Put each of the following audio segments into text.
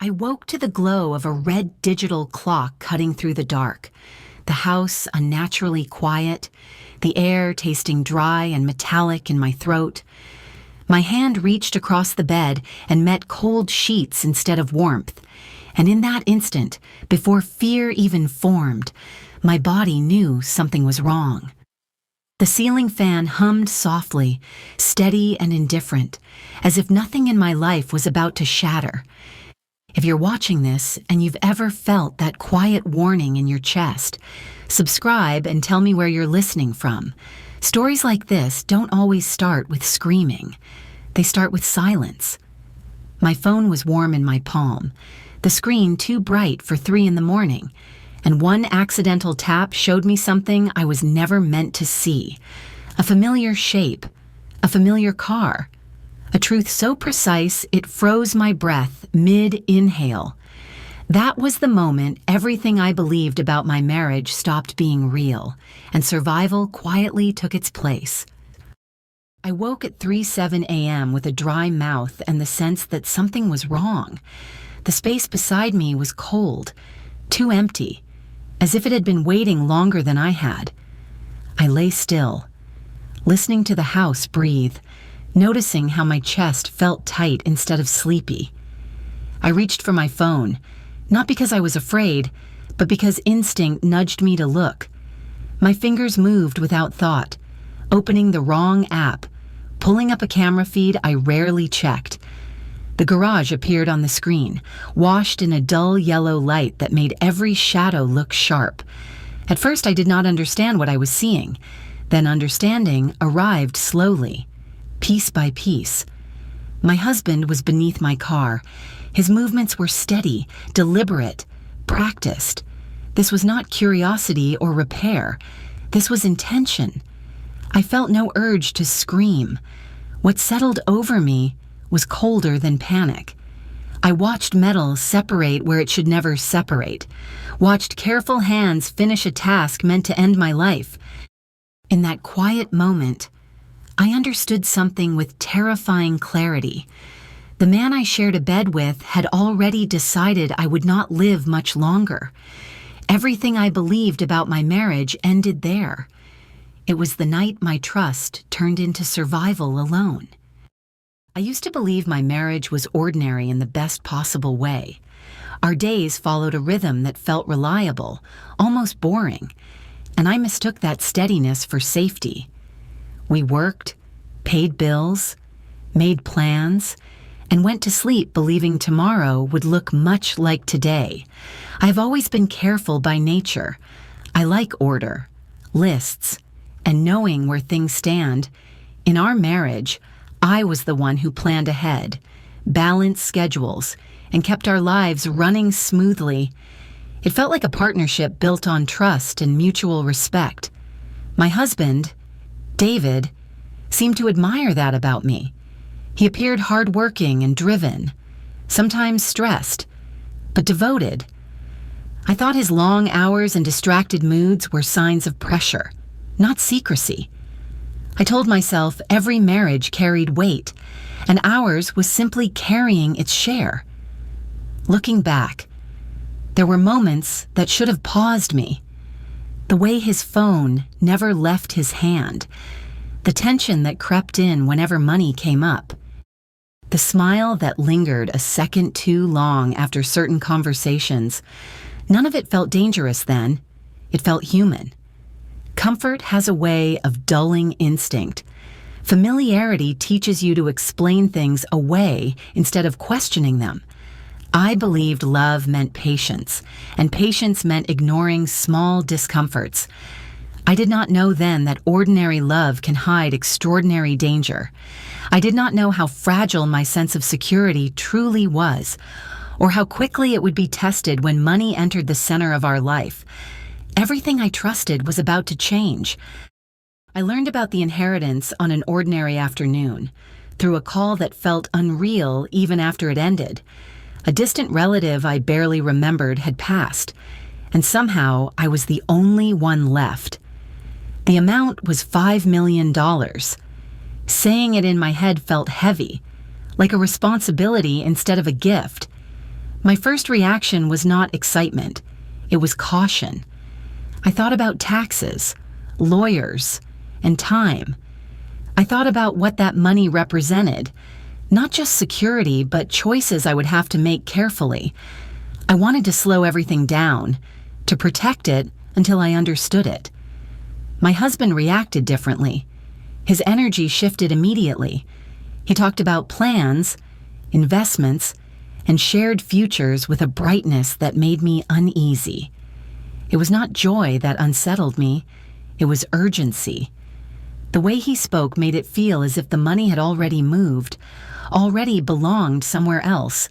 I woke to the glow of a red digital clock cutting through the dark, the house unnaturally quiet, the air tasting dry and metallic in my throat. My hand reached across the bed and met cold sheets instead of warmth, and in that instant, before fear even formed, my body knew something was wrong. The ceiling fan hummed softly, steady and indifferent, as if nothing in my life was about to shatter. If you're watching this and you've ever felt that quiet warning in your chest, subscribe and tell me where you're listening from. Stories like this don't always start with screaming. They start with silence. My phone was warm in my palm, the screen too bright for 3 a.m, and one accidental tap showed me something I was never meant to see. A familiar shape, a familiar car, a truth so precise it froze my breath mid-inhale. That was the moment everything I believed about my marriage stopped being real, and survival quietly took its place. I woke at 3:07 a.m. with a dry mouth and the sense that something was wrong. The space beside me was cold, too empty, as if it had been waiting longer than I had. I lay still, listening to the house breathe, noticing how my chest felt tight instead of sleepy. I reached for my phone, not because I was afraid, but because instinct nudged me to look. My fingers moved without thought, opening the wrong app, pulling up a camera feed I rarely checked. The garage appeared on the screen, washed in a dull yellow light that made every shadow look sharp. At first I did not understand what I was seeing. Then understanding arrived slowly, piece by piece. My husband was beneath my car. His movements were steady, deliberate, practiced. This was not curiosity or repair. This was intention. I felt no urge to scream. What settled over me was colder than panic. I watched metal separate where it should never separate, watched careful hands finish a task meant to end my life. In that quiet moment, I understood something with terrifying clarity. The man I shared a bed with had already decided I would not live much longer. Everything I believed about my marriage ended there. It was the night my trust turned into survival alone. I used to believe my marriage was ordinary in the best possible way. Our days followed a rhythm that felt reliable, almost boring, and I mistook that steadiness for safety. We worked, paid bills, made plans, and went to sleep believing tomorrow would look much like today. I've always been careful by nature. I like order, lists, and knowing where things stand. In our marriage, I was the one who planned ahead, balanced schedules, and kept our lives running smoothly. It felt like a partnership built on trust and mutual respect. My husband, David, seemed to admire that about me. He appeared hardworking and driven, sometimes stressed, but devoted. I thought his long hours and distracted moods were signs of pressure, not secrecy. I told myself every marriage carried weight, and ours was simply carrying its share. Looking back, there were moments that should have paused me. The way his phone never left his hand, the tension that crept in whenever money came up, the smile that lingered a second too long after certain conversations. None of it felt dangerous then. It felt human. Comfort has a way of dulling instinct. Familiarity teaches you to explain things away instead of questioning them. I believed love meant patience, and patience meant ignoring small discomforts. I did not know then that ordinary love can hide extraordinary danger. I did not know how fragile my sense of security truly was, or how quickly it would be tested when money entered the center of our life. Everything I trusted was about to change. I learned about the inheritance on an ordinary afternoon, through a call that felt unreal even after it ended. A distant relative I barely remembered had passed, and somehow I was the only one left. The amount was $5 million. Saying it in my head felt heavy, like a responsibility instead of a gift. My first reaction was not excitement, it was caution. I thought about taxes, lawyers, and time. I thought about what that money represented, not just security, but choices I would have to make carefully. I wanted to slow everything down, to protect it until I understood it. My husband reacted differently. His energy shifted immediately. He talked about plans, investments, and shared futures with a brightness that made me uneasy. It was not joy that unsettled me, it was urgency. The way he spoke made it feel as if the money had already moved, already belonged somewhere else.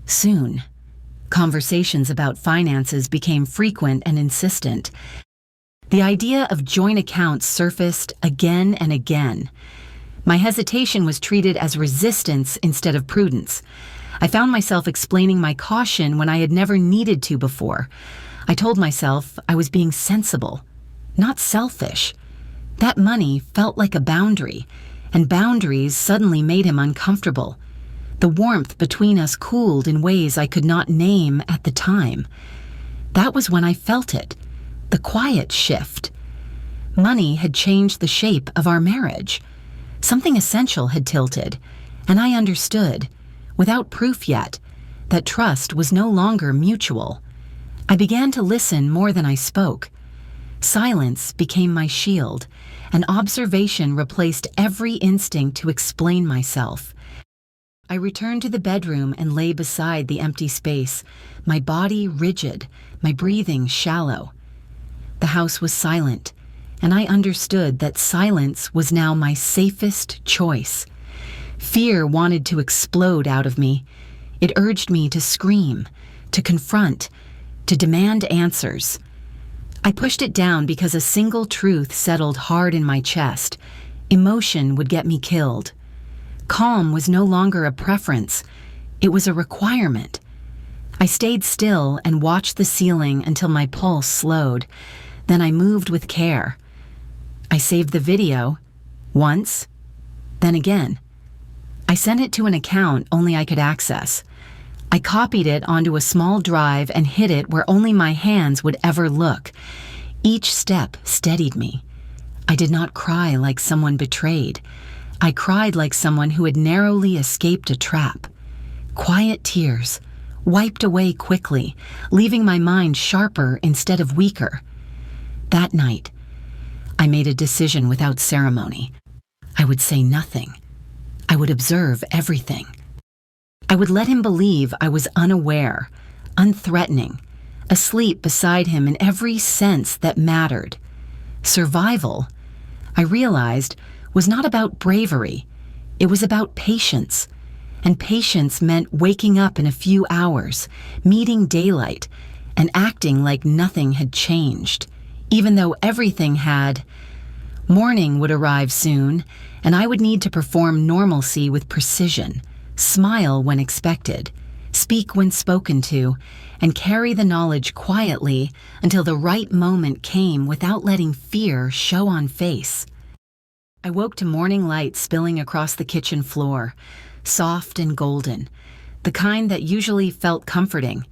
Soon, conversations about finances became frequent and insistent. The idea of joint accounts surfaced again and again. My hesitation was treated as resistance instead of prudence. I found myself explaining my caution when I had never needed to before. I told myself I was being sensible, not selfish. That money felt like a boundary, and boundaries suddenly made him uncomfortable. The warmth between us cooled in ways I could not name at the time. That was when I felt it, the quiet shift. Money had changed the shape of our marriage. Something essential had tilted, and I understood, without proof yet, that trust was no longer mutual. I began to listen more than I spoke. Silence became my shield, and observation replaced every instinct to explain myself. I returned to the bedroom and lay beside the empty space, my body rigid, my breathing shallow. The house was silent, and I understood that silence was now my safest choice. Fear wanted to explode out of me. It urged me to scream, to confront, to demand answers. I pushed it down because a single truth settled hard in my chest. Emotion would get me killed. Calm was no longer a preference. It was a requirement. I stayed still and watched the ceiling until my pulse slowed. Then I moved with care. I saved the video, once, then again. I sent it to an account only I could access. I copied it onto a small drive and hid it where only my hands would ever look. Each step steadied me. I did not cry like someone betrayed. I cried like someone who had narrowly escaped a trap. Quiet tears, wiped away quickly, leaving my mind sharper instead of weaker. That night, I made a decision without ceremony. I would say nothing. I would observe everything. I would let him believe I was unaware, unthreatening, asleep beside him in every sense that mattered. Survival, I realized, was not about bravery. It was about patience. And patience meant waking up in a few hours, meeting daylight, and acting like nothing had changed, even though everything had. Morning would arrive soon, and I would need to perform normalcy with precision, smile when expected, speak when spoken to, and carry the knowledge quietly until the right moment came without letting fear show on face. I woke to morning light spilling across the kitchen floor, soft and golden, the kind that usually felt comforting.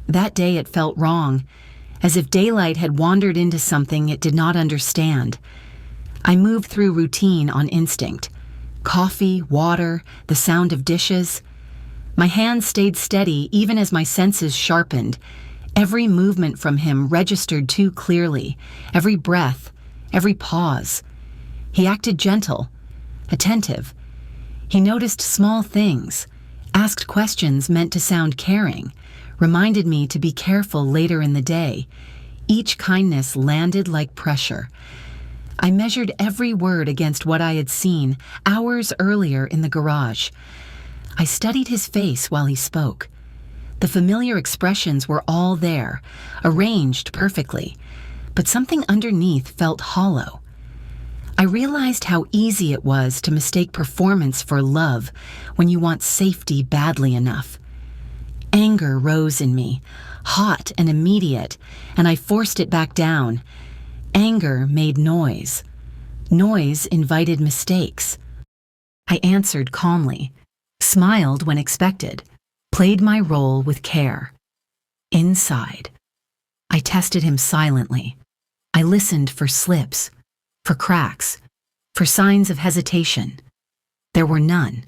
That day it felt wrong, as if daylight had wandered into something it did not understand. I moved through routine on instinct. Coffee, water, the sound of dishes. My hands stayed steady even as my senses sharpened. Every movement from him registered too clearly, every breath, every pause. He acted gentle, attentive. He noticed small things, asked questions meant to sound caring, reminded me to be careful later in the day. Each kindness landed like pressure. I measured every word against what I had seen hours earlier in the garage. I studied his face while he spoke. The familiar expressions were all there, arranged perfectly, but something underneath felt hollow. I realized how easy it was to mistake performance for love when you want safety badly enough. Anger rose in me, hot and immediate, and I forced it back down. Anger made noise. Noise invited mistakes. I answered calmly, smiled when expected. played my role with care. Inside, I tested him silently. I listened for slips, for cracks, for signs of hesitation. There were none.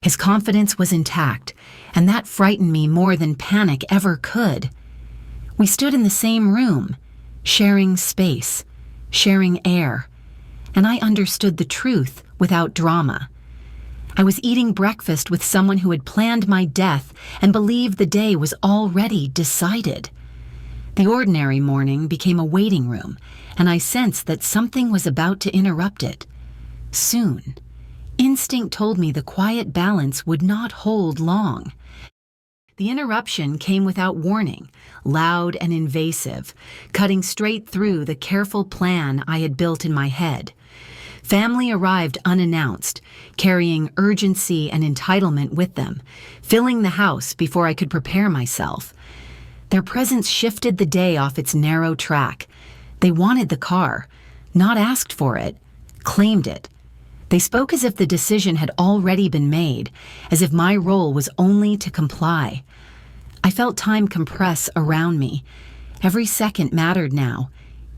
His confidence was intact, and that frightened me more than panic ever could. We stood in the same room, sharing space, sharing air, and I understood the truth without drama. I was eating breakfast with someone who had planned my death and believed the day was already decided. The ordinary morning became a waiting room, and I sensed that something was about to interrupt it. Soon, instinct told me the quiet balance would not hold long. The interruption came without warning, loud and invasive, cutting straight through the careful plan I had built in my head. Family arrived unannounced, carrying urgency and entitlement with them, filling the house before I could prepare myself. Their presence shifted the day off its narrow track. They wanted the car, not asked for it, claimed it. They spoke as if the decision had already been made, as if my role was only to comply. I felt time compress around me. Every second mattered now.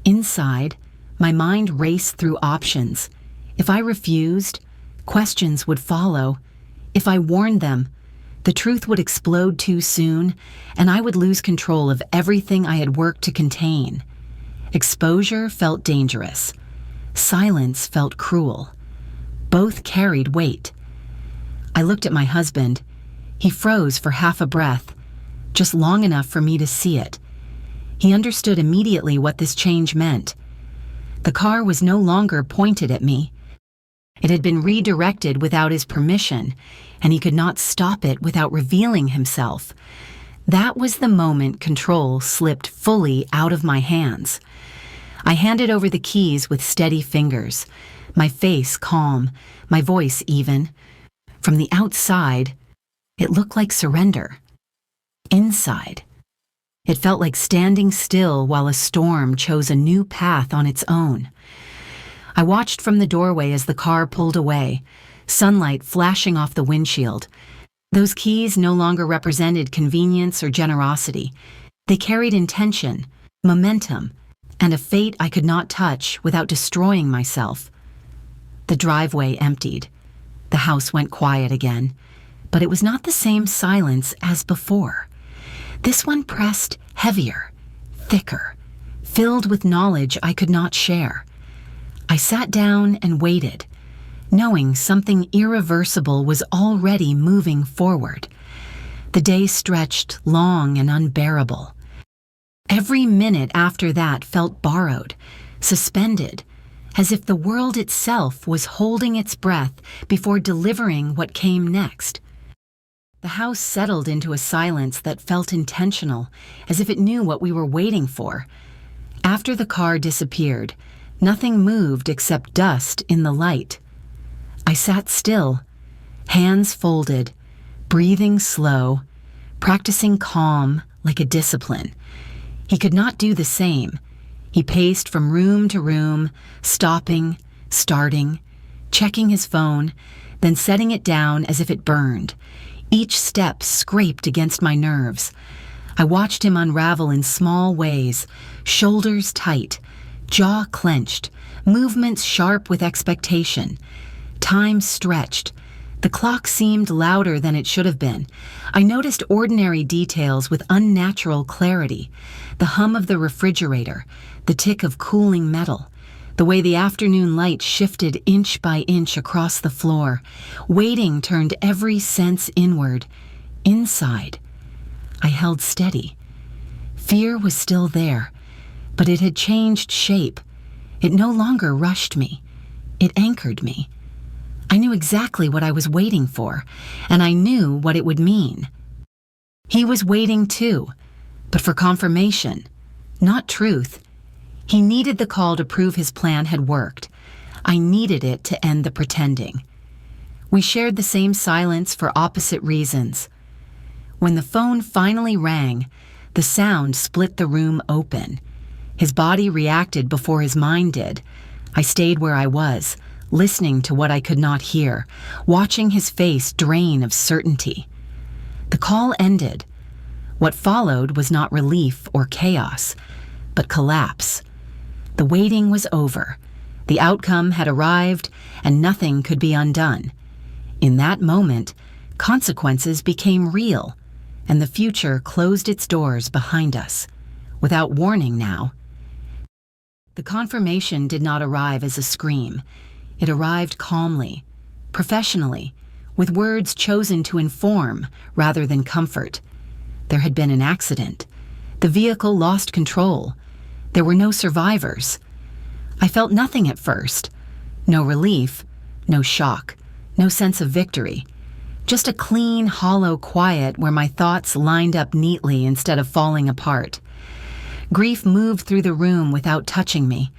Inside, my mind raced through options. If I refused, questions would follow. If I warned them, the truth would explode too soon, and I would lose control of everything I had worked to contain. Exposure felt dangerous. Silence felt cruel. Both carried weight. I looked at my husband. He froze for half a breath, just long enough for me to see it. He understood immediately what this change meant. The car was no longer pointed at me. It had been redirected without his permission, and he could not stop it without revealing himself. That was the moment control slipped fully out of my hands. I handed over the keys with steady fingers, my face calm, my voice even. From the outside, it looked like surrender. Inside, it felt like standing still while a storm chose a new path on its own. I watched from the doorway as the car pulled away, sunlight flashing off the windshield. Those keys no longer represented convenience or generosity. They carried intention, momentum, and a fate I could not touch without destroying myself. The driveway emptied. The house went quiet again, but it was not the same silence as before. This one pressed heavier, thicker, filled with knowledge I could not share. I sat down and waited, knowing something irreversible was already moving forward. The day stretched long and unbearable. Every minute after that felt borrowed, suspended, as if the world itself was holding its breath before delivering what came next. The house settled into a silence that felt intentional, as if it knew what we were waiting for. After the car disappeared, nothing moved except dust in the light. I sat still, hands folded, breathing slow, practicing calm like a discipline. He could not do the same. He paced from room to room, stopping, starting, checking his phone, then setting it down as if it burned. Each step scraped against my nerves. I watched him unravel in small ways, shoulders tight, jaw clenched, movements sharp with expectation. Time stretched. The clock seemed louder than it should have been. I noticed ordinary details with unnatural clarity. The hum of the refrigerator, the tick of cooling metal, the way the afternoon light shifted inch by inch across the floor. Waiting turned every sense inward. Inside, I held steady. Fear was still there, but it had changed shape. It no longer rushed me. It anchored me. I knew exactly what I was waiting for, and I knew what it would mean. He was waiting too, but for confirmation, not truth. He needed the call to prove his plan had worked. I needed it to end the pretending. We shared the same silence for opposite reasons. When the phone finally rang, the sound split the room open. His body reacted before his mind did. I stayed where I was, listening to what I could not hear, watching his face drain of certainty. The call ended. What followed was not relief or chaos, but collapse. The waiting was over. The outcome had arrived, and nothing could be undone. In that moment, consequences became real, and the future closed its doors behind us, without warning now. The confirmation did not arrive as a scream. It arrived calmly, professionally, with words chosen to inform rather than comfort. There had been an accident. The vehicle lost control. There were no survivors. I felt nothing at first. No relief, no shock, no sense of victory. Just a clean, hollow quiet where my thoughts lined up neatly instead of falling apart. Grief moved through the room without touching me,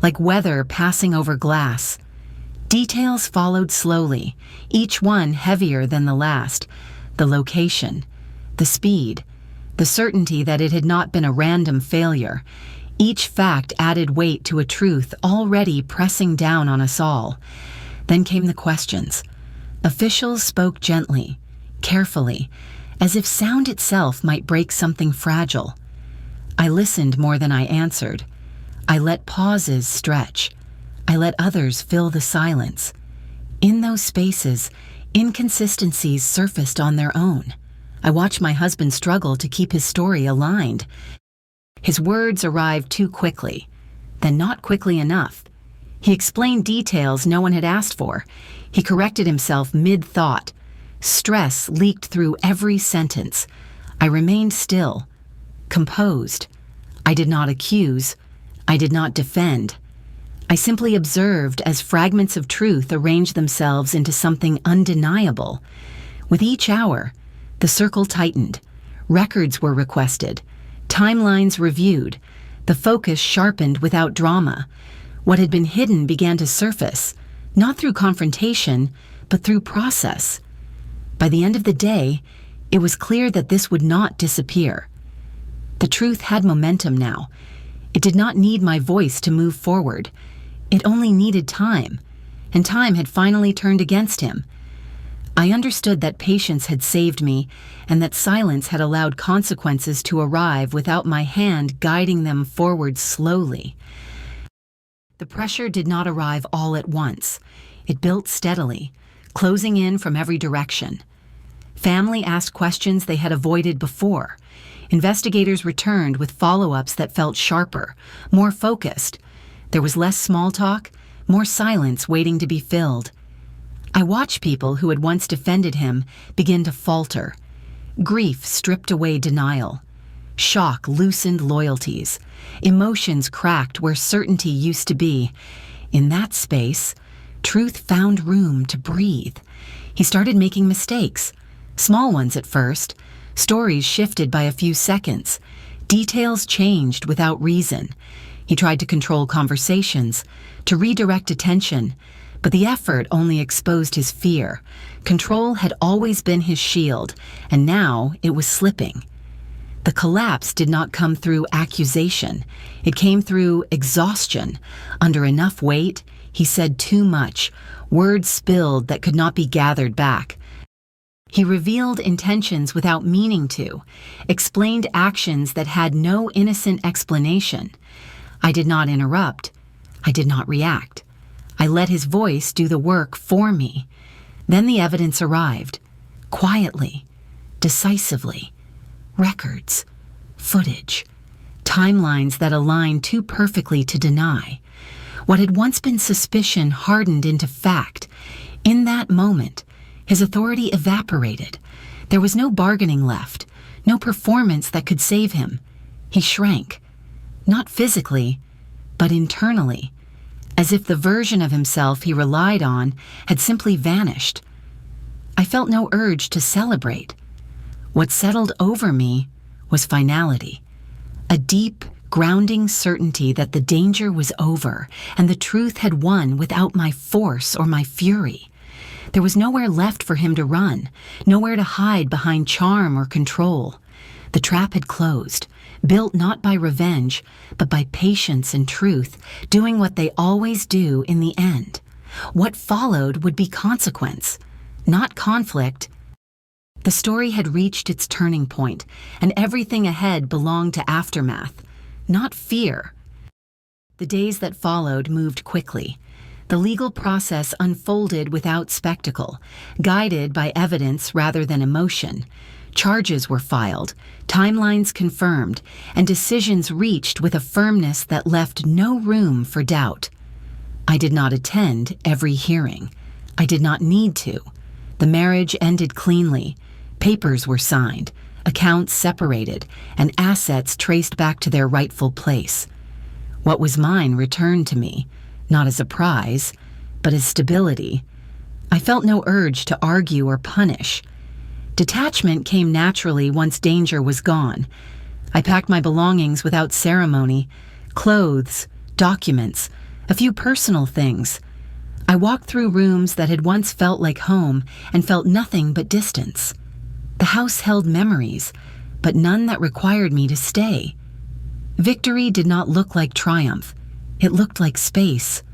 like weather passing over glass. Details followed slowly, each one heavier than the last. The location, the speed, the certainty that it had not been a random failure. Each fact added weight to a truth already pressing down on us all. Then came the questions. Officials spoke gently, carefully, as if sound itself might break something fragile. I listened more than I answered. I let pauses stretch. I let others fill the silence. In those spaces, inconsistencies surfaced on their own. I watched my husband struggle to keep his story aligned. His words arrived too quickly, then not quickly enough. He explained details no one had asked for. He corrected himself mid-thought. Stress leaked through every sentence. I remained still, composed. I did not accuse. I did not defend. I simply observed as fragments of truth arranged themselves into something undeniable. With each hour, the circle tightened. Records were requested. Timelines reviewed. The focus sharpened without drama. What had been hidden began to surface, not through confrontation, but through process. By the end of the day, it was clear that this would not disappear. The truth had momentum now. It did not need my voice to move forward. It only needed time, and time had finally turned against him. I understood that patience had saved me, and that silence had allowed consequences to arrive without my hand guiding them forward slowly. The pressure did not arrive all at once. It built steadily, closing in from every direction. Family asked questions they had avoided before. Investigators returned with follow-ups that felt sharper, more focused. There was less small talk, more silence waiting to be filled. I watched people who had once defended him begin to falter. Grief stripped away denial. Shock loosened loyalties. Emotions cracked where certainty used to be. In that space, truth found room to breathe. He started making mistakes. Small ones at first. Stories shifted by a few seconds. Details changed without reason. He tried to control conversations, to redirect attention, but the effort only exposed his fear. Control had always been his shield, and now it was slipping. The collapse did not come through accusation. It came through exhaustion. Under enough weight, he said too much, words spilled that could not be gathered back. He revealed intentions without meaning to, explained actions that had no innocent explanation. I did not interrupt. I did not react. I let his voice do the work for me. Then the evidence arrived, quietly, decisively. Records, footage, timelines that aligned too perfectly to deny. What had once been suspicion hardened into fact. In that moment, his authority evaporated. There was no bargaining left, no performance that could save him. He shrank, not physically, but internally, as if the version of himself he relied on had simply vanished. I felt no urge to celebrate. What settled over me was finality, a deep, grounding certainty that the danger was over and the truth had won without my force or my fury. There was nowhere left for him to run, nowhere to hide behind charm or control. The trap had closed, built not by revenge, but by patience and truth, doing what they always do in the end. What followed would be consequence, not conflict, The story had reached its turning point, and everything ahead belonged to aftermath, not fear. The days that followed moved quickly. The legal process unfolded without spectacle, guided by evidence rather than emotion. Charges were filed, timelines confirmed, and decisions reached with a firmness that left no room for doubt. I did not attend every hearing. I did not need to. The marriage ended cleanly. Papers were signed, accounts separated, and assets traced back to their rightful place. What was mine returned to me, not as a prize, but as stability. I felt no urge to argue or punish. Detachment came naturally once danger was gone. I packed my belongings without ceremony, clothes, documents, a few personal things. I walked through rooms that had once felt like home and felt nothing but distance. The house held memories, but none that required me to stay. Victory did not look like triumph. It looked like space,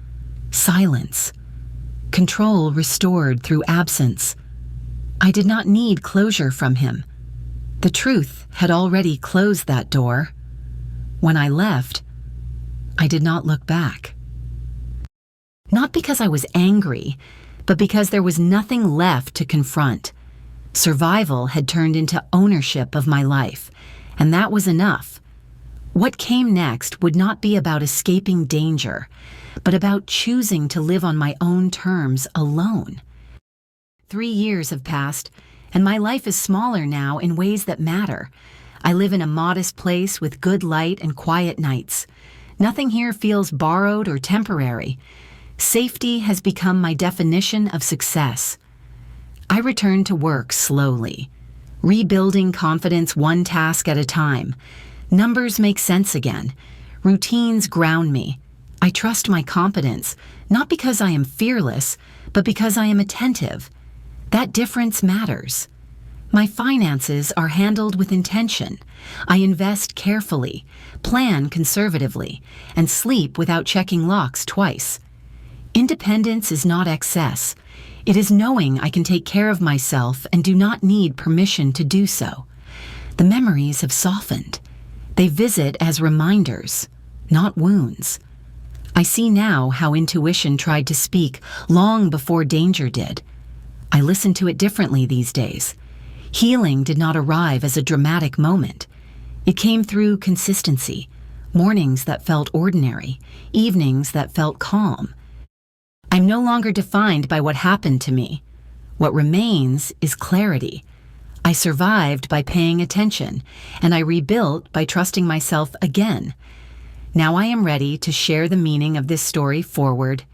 silence, control restored through absence. I did not need closure from him. The truth had already closed that door. When I left, I did not look back. Not because I was angry, but because there was nothing left to confront. Survival had turned into ownership of my life, and that was enough. What came next would not be about escaping danger, but about choosing to live on my own terms alone. 3 years have passed, and my life is smaller now in ways that matter. I live in a modest place with good light and quiet nights. Nothing here feels borrowed or temporary. Safety has become my definition of success. I return to work slowly, rebuilding confidence one task at a time. Numbers make sense again. Routines ground me. I trust my competence, not because I am fearless, but because I am attentive. That difference matters. My finances are handled with intention. I invest carefully, plan conservatively, and sleep without checking locks twice. Independence is not excess. It is knowing I can take care of myself and do not need permission to do so. The memories have softened. They visit as reminders, not wounds. I see now how intuition tried to speak long before danger did. I listen to it differently these days. Healing did not arrive as a dramatic moment. It came through consistency, mornings that felt ordinary, evenings that felt calm. I'm no longer defined by what happened to me. What remains is clarity. I survived by paying attention, and I rebuilt by trusting myself again. Now I am ready to share the meaning of this story forward.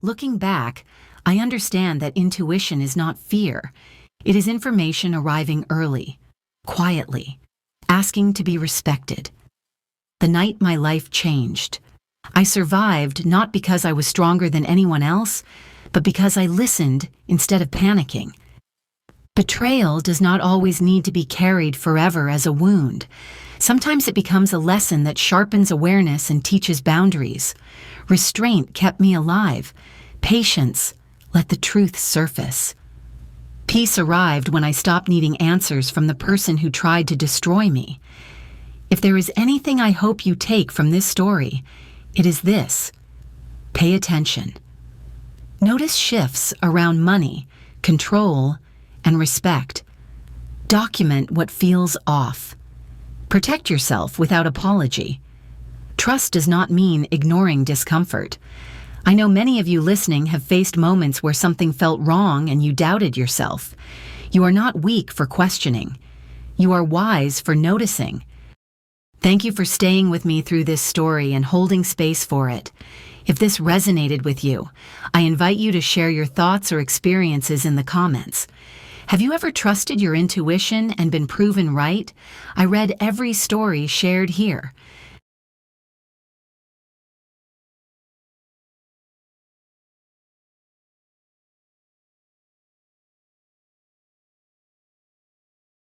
Looking back, I understand that intuition is not fear. It is information arriving early, quietly, asking to be respected. The night my life changed, I survived not because I was stronger than anyone else, but because I listened instead of panicking. Betrayal does not always need to be carried forever as a wound. Sometimes it becomes a lesson that sharpens awareness and teaches boundaries. Restraint kept me alive. Patience let the truth surface. Peace arrived when I stopped needing answers from the person who tried to destroy me. If there is anything I hope you take from this story, it is this: pay attention. Notice shifts around money, control, and respect. Document what feels off. Protect yourself without apology. Trust does not mean ignoring discomfort. I know many of you listening have faced moments where something felt wrong and you doubted yourself. You are not weak for questioning. You are wise for noticing. Thank you for staying with me through this story and holding space for it. If this resonated with you, I invite you to share your thoughts or experiences in the comments. Have you ever trusted your intuition and been proven right? I read every story shared here.